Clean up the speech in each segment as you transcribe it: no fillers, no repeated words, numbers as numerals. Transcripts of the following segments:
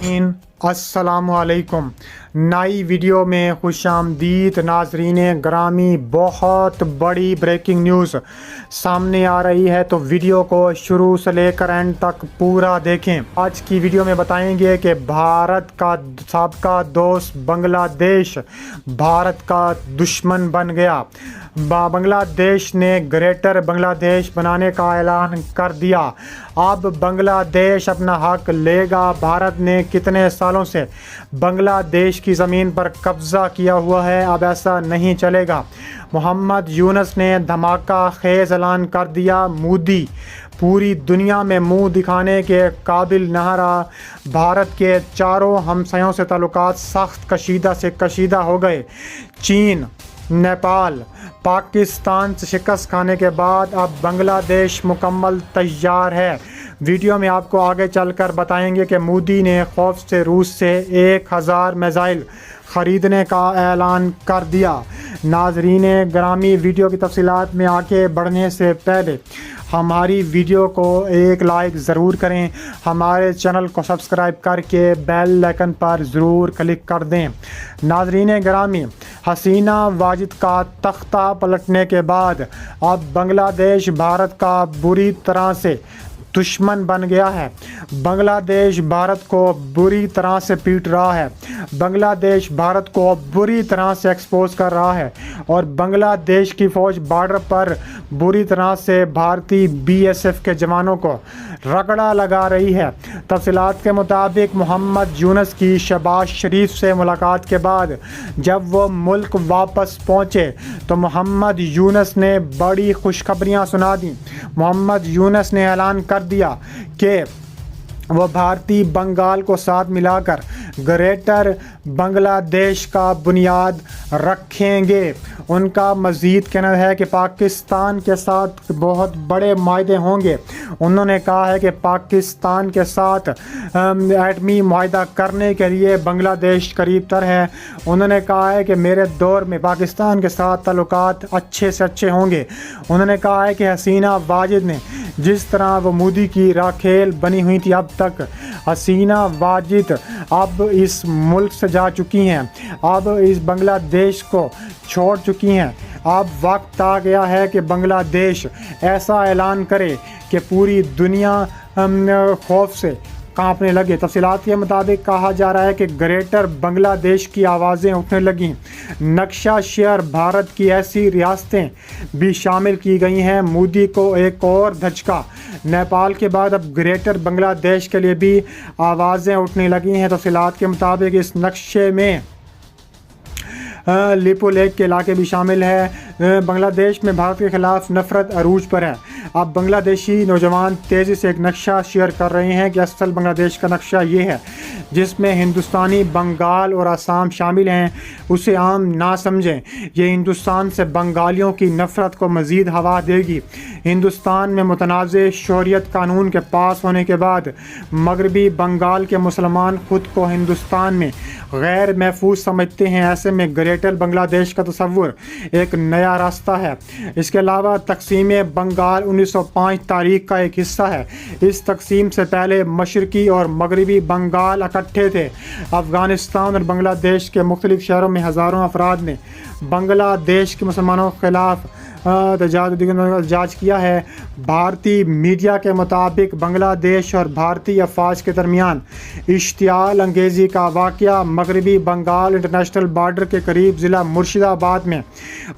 अस्सलाम वालेकुम। नई वीडियो में खुश आमदीद नाजरीन ग्रामी। बहुत बड़ी ब्रेकिंग न्यूज़ सामने आ रही है, तो वीडियो को शुरू से लेकर एंड तक पूरा देखें। आज की वीडियो में बताएंगे कि भारत का साबका दोस्त बांग्लादेश भारत का दुश्मन बन गया। बांग्लादेश ने ग्रेटर बांग्लादेश बनाने का ऐलान कर दिया। अब बांग्लादेश अपना हक लेगा। भारत ने कितने सालों से बांग्लादेश की ज़मीन पर कब्ज़ा किया हुआ है, अब ऐसा नहीं चलेगा। मोहम्मद यूनुस ने धमाका खेज ऐलान कर दिया। मोदी पूरी दुनिया में मुंह दिखाने के काबिल न रहा। भारत के चारों हमसायों से ताल्लुकात सख्त कशीदा से कशीदा हो गए। चीन, नेपाल, पाकिस्तान से शिकस्त खाने के बाद अब बांग्लादेश मुकम्मल तैयार है। वीडियो में आपको आगे चलकर बताएंगे कि मोदी ने खौफ से रूस से 1000 मिसाइल ख़रीदने का ऐलान कर दिया। नाजरीन ग्रामी, वीडियो की तफसीलात में आगे बढ़ने से पहले हमारी वीडियो को एक लाइक ज़रूर करें। हमारे चैनल को सब्सक्राइब करके बेल आइकन पर ज़रूर क्लिक कर दें। नाजरीन ग्रामी, हसीना वाजिद का तख्ता पलटने के बाद अब बांग्लादेश भारत का बुरी तरह से दुश्मन बन गया है। बांग्लादेश भारत को बुरी तरह से पीट रहा है। बांग्लादेश भारत को बुरी तरह से एक्सपोज कर रहा है और बांग्लादेश की फ़ौज बॉर्डर पर बुरी तरह से भारतीय बीएसएफ के जवानों को रगड़ा लगा रही है। तफसीलात के मुताबिक मोहम्मद यूनुस की शहबाज शरीफ से मुलाकात के बाद जब वो मुल्क वापस पहुँचे तो मोहम्मद यूनुस ने बड़ी खुशखबरियाँ सुना दी। मोहम्मद यूनुस ने ऐलान कर दिया कि वो भारतीय बंगाल को साथ मिलाकर ग्रेटर बांग्लादेश का बुनियाद रखेंगे। उनका मज़ीद कहना है कि पाकिस्तान के साथ बहुत बड़े माहदे होंगे। उन्होंने कहा है कि पाकिस्तान के साथ एटमी माहदा करने के लिए बांग्लादेश करीब तर है। उन्होंने कहा है कि मेरे दौर में पाकिस्तान के साथ ताल्लुकात अच्छे से अच्छे होंगे। उन्होंने कहा है कि हसीना वाजिद ने जिस तरह वो मोदी की राखेल बनी हुई थी, अब तक हसीना वाजिद अब इस मुल्क से जा चुकी हैं, अब इस बांग्लादेश को छोड़ चुकी हैं। अब वक्त आ गया है कि बांग्लादेश ऐसा ऐलान करे कि पूरी दुनिया खौफ से कांपने लगे। तफसीलात के मुताबिक कहा जा रहा है कि ग्रेटर बांग्लादेश की आवाज़ें उठने लगीं। नक्शा शेयर भारत की ऐसी रियासतें भी शामिल की गई हैं। मोदी को एक और धचका। नेपाल के बाद अब ग्रेटर बांग्लादेश के लिए भी आवाज़ें उठने लगी हैं। तफसीलात के मुताबिक इस नक्शे में लिपो लेक के इलाके भी शामिल है। बांग्लादेश में भारत के ख़िलाफ़ नफ़रत अरूज पर है। अब बांग्लादेशी नौजवान तेज़ी से एक नक्शा शेयर कर रहे हैं कि असल बांग्लादेश का नक्शा ये है, जिसमें हिंदुस्तानी बंगाल और असम शामिल हैं। उसे आम ना समझें, ये हिंदुस्तान से बंगालियों की नफ़रत को मज़ीद हवा देगी। हिंदुस्तान में मुतनाज़ शौरियत कानून के पास होने के बाद मगरबी बंगाल के मुसलमान ख़ुद को हिंदुस्तान में गैर महफूज समझते हैं। ऐसे में ग्रेटर बांग्लादेश का तस्वुर एक नया रास्ता है। इसके अलावा तकसीम बंगाल 1905 तारीख का एक हिस्सा है। इस तकसीम से पहले मशरकी और मगरबी बंगाल इकट्ठे थे। अफ़गानिस्तान और बांग्लादेश के मुख्तलिफ शहरों में हज़ारों अफराद ने बांग्लादेश के मुसलमानों के ख़िलाफ़ एहतजाज किया है। भारतीय मीडिया के मुताबिक बांग्लादेश और भारतीय अफवाज के दरमियान इश्तियाल अंगेज़ी का वाक़या मगरबी बंगाल इंटरनेशनल बॉर्डर के करीब ज़िला मुर्शिदाबाद में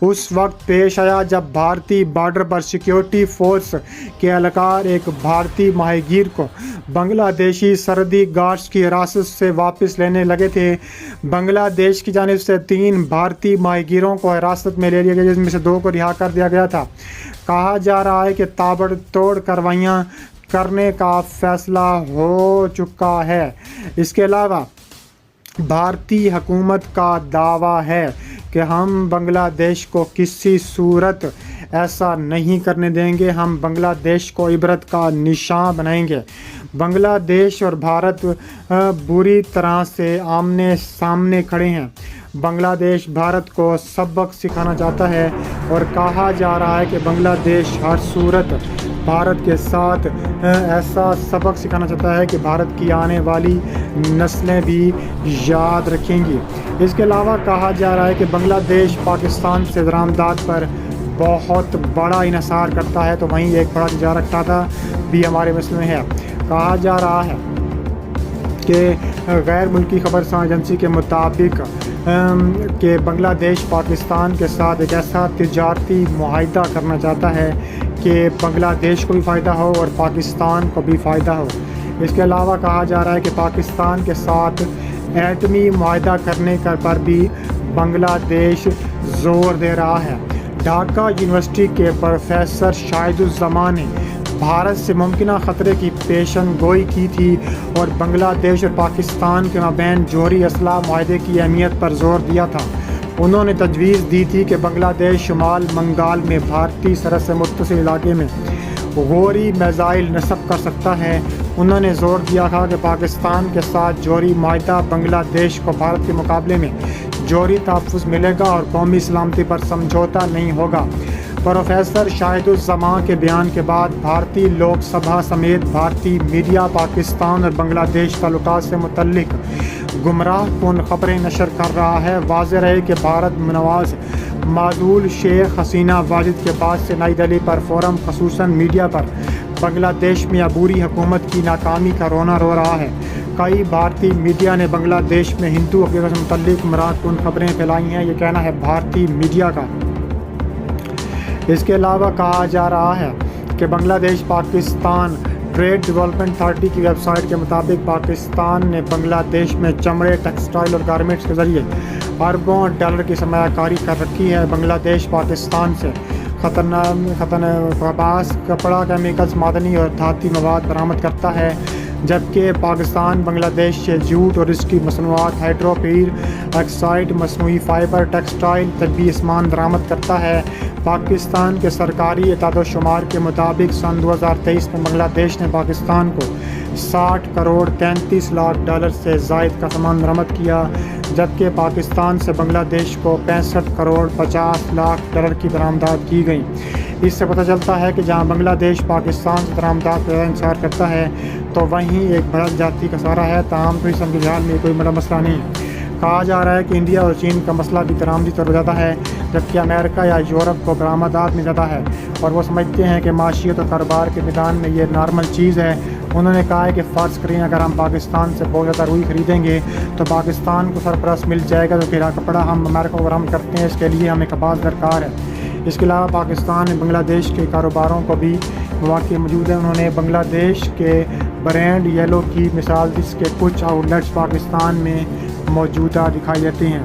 उस वक्त पेश आया जब भारतीय बॉर्डर पर सिक्योरिटी फोर्स के एहलकार एक भारतीय माहीगीर को बांग्लादेशी सरहदी गार्ड्स की हिरासत से वापस लेने लगे थे। बांग्लादेश की जानिब से 3 भारतीय माहीगीरों को हिरासत में ले लिया गया, जिसमें से 2 को रिहा कर दिया गया था। कहा जा रहा है कि ताबड़तोड़ कार्रवाइयाँ करने का फैसला हो चुका है। इसके अलावा भारतीय हुकूमत का दावा है कि हम बांग्लादेश को किसी सूरत ऐसा नहीं करने देंगे। हम बांग्लादेश को इबरत का निशान बनाएंगे। बांग्लादेश और भारत बुरी तरह से आमने सामने खड़े हैं। بنگلہ دیش بھارت کو سبق سکھانا چاہتا ہے اور کہا جا رہا ہے کہ بنگلہ دیش ہر صورت بھارت کے ساتھ ایسا سبق سکھانا چاہتا ہے کہ بھارت کی آنے والی نسلیں بھی یاد رکھیں گی۔ اس کے علاوہ کہا جا رہا ہے کہ بنگلہ دیش پاکستان سے درآمدات پر بہت بڑا انحصار کرتا ہے، تو وہیں ایک بڑا تجارت خانہ بھی ہمارے مسئلے میں ہے۔ کہا جا رہا ہے کہ غیر ملکی خبرساں ایجنسی کے مطابق کہ بنگلہ دیش پاکستان کے ساتھ ایک ایسا تجارتی معاہدہ کرنا چاہتا ہے کہ بنگلہ دیش کو بھی فائدہ ہو اور پاکستان کو بھی فائدہ ہو۔ اس کے علاوہ کہا جا رہا ہے کہ پاکستان کے ساتھ ایٹمی معاہدہ کرنے پر بھی بنگلہ دیش زور دے رہا ہے۔ ڈھاکہ یونیورسٹی کے پروفیسر شاہد الزماں نے بھارت سے ممکنہ خطرے کی پیشن گوئی کی تھی اور بنگلہ دیش اور پاکستان کے مابین جوہری اسلحہ معاہدے کی اہمیت پر زور دیا تھا۔ انہوں نے تجویز دی تھی کہ بنگلہ دیش شمال بنگال میں بھارتی سرحد سے متصل علاقے میں غوری میزائل نصب کر سکتا ہے۔ انہوں نے زور دیا تھا کہ پاکستان کے ساتھ جوہری معاہدہ بنگلہ دیش کو بھارت کے مقابلے میں جوہری تحفظ ملے گا اور قومی سلامتی پر سمجھوتہ نہیں ہوگا۔ پروفیسر شاہد الزماں کے بیان کے بعد بھارتی لوک سبھا سمیت بھارتی میڈیا پاکستان اور بنگلہ دیش تعلقات سے متعلق گمراہ کن خبریں نشر کر رہا ہے۔ واضح رہے کہ بھارت نواز معزول شیخ حسینہ واجد کے بعد سے نئی دہلی پر فورم خصوصاً میڈیا پر بنگلہ دیش میں عبوری حکومت کی ناکامی کا رونا رو رہا ہے۔ کئی بھارتی میڈیا نے بنگلہ دیش میں ہندو عقیدت سے متعلق گمراہ کن خبریں پھیلائی ہیں، یہ کہنا ہے بھارتی میڈیا کا۔ اس کے علاوہ کہا جا رہا ہے کہ بنگلہ دیش پاکستان ٹریڈ ڈیولپمنٹ اتھارٹی کی ویب سائٹ کے مطابق پاکستان نے بنگلہ دیش میں چمڑے، ٹیکسٹائل اور گارمنٹس کے ذریعے اربوں ڈالر کی سرمایہ کاری کر رکھی ہے۔ بنگلہ دیش پاکستان سے کپاس، کپڑا، کیمیکلز، معدنی اور دھاتی مواد برآمد کرتا ہے، جبکہ پاکستان بنگلہ دیش سے جوٹ اور اس کی مصنوعات، ہائیڈروپیر آکسائڈ، مصنوعی فائبر، ٹیکسٹائل، طبی سامان برآمد کرتا ہے۔ پاکستان کے سرکاری اعداد و شمار کے مطابق سن 2023 میں بنگلہ دیش نے پاکستان کو 60 کروڑ 33 لاکھ ڈالر سے زائد کا سامان برآمد کیا، جبکہ پاکستان سے بنگلہ دیش کو 65 کروڑ 50 لاکھ ڈالر کی برآمدات کی گئیں۔ اس سے پتہ چلتا ہے کہ جہاں بنگلہ دیش پاکستان سے درآمدات کا زیادہ انحصار کرتا ہے تو وہیں ایک بڑا تجارتی خسارہ ہے، تاہم کوئی سمجھ حال میں کوئی بڑا مسئلہ نہیں ہے۔ کہا جا رہا ہے کہ انڈیا اور چین کا مسئلہ بھی درآمدی طور پر زیادہ ہے، جبکہ امریکہ یا یورپ کو برآمدات میں زیادہ ہے اور وہ سمجھتے ہیں کہ معیشت اور کاروبار کے میدان میں یہ نارمل چیز ہے۔ انہوں نے کہا ہے کہ فرض کریں اگر ہم پاکستان سے بہت زیادہ روئی خریدیں گے تو پاکستان کو سرپلس مل جائے گا، تو پھر کپڑا ہم امریکہ کو فراہم کرتے ہیں، اس کے لیے ہمیں کپاس درکار ہے۔ اس کے علاوہ پاکستان میں بنگلہ دیش کے کاروباروں کو بھی مواقع موجود ہیں۔ انہوں نے بنگلہ دیش کے برانڈ یلو کی مثال دی، جس کے کچھ آؤٹ لیٹس پاکستان میں موجودہ دکھائی دیتے ہیں۔